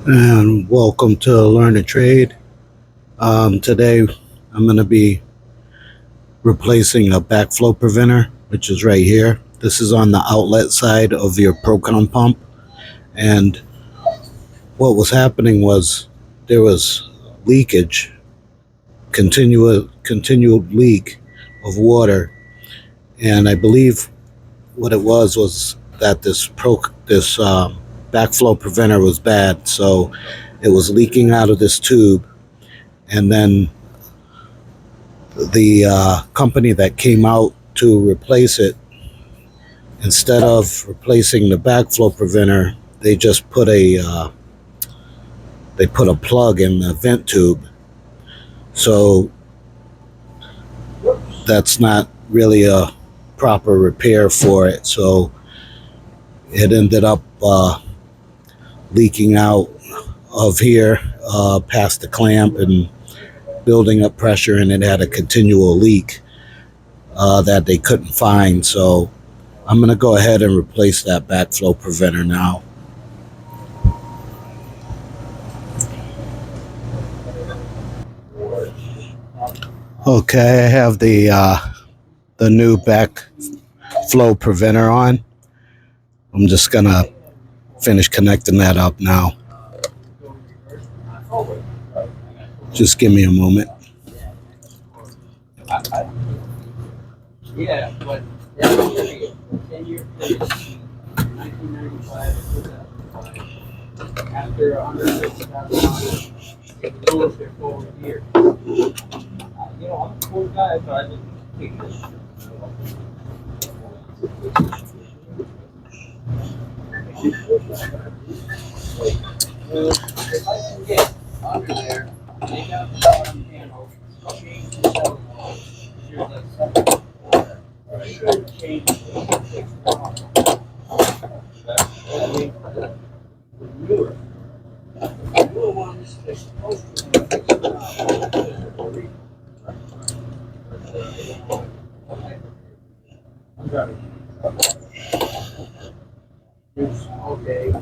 And welcome to Learn a Trade. Today I'm going to be replacing a backflow preventer, which is right here. This is on the outlet side of your Procon pump. And what was happening was there was leakage, continual leak of water. And I believe what it was that this backflow preventer was bad. So it was leaking out of this tube, and then the company that came out to replace it, instead of replacing the backflow preventer, they just put a plug in the vent tube. So that's not really a proper repair for it. So it ended up leaking out of here past the clamp and building up pressure, and it had a continual leak that they couldn't find. So I'm going to go ahead and replace that backflow preventer now. Okay, I have the new backflow preventer on. I'm just going to finish connecting that up now. Just give me a moment. Yeah, but that was 10-year period, 1995 to 2005. After 150,000 miles, it closed their forward year. I'm a poor guy, so I just take this. If I can get under there, take out the bottom panel, change the cell phone, there's like 7. Should change the newer. The newer ones, they're supposed to fix it out. I'm driving. Okay.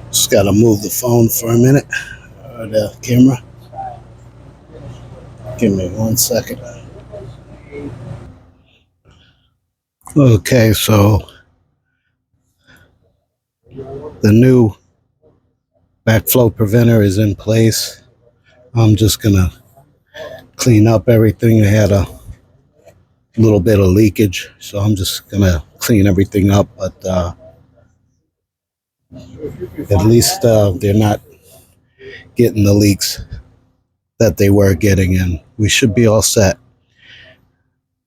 Just got to move the phone for a minute, or the camera. Give me 1 second. Okay, so the new backflow preventer is in place. I'm just gonna clean up everything. I had a little bit of leakage, so I'm just gonna clean everything up, but at least they're not getting the leaks that they were getting, and we should be all set.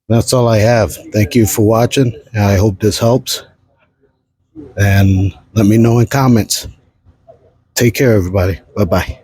That's all I have. Thank you for watching. I hope this helps, and let me know in comments. Take care, everybody. Bye-bye.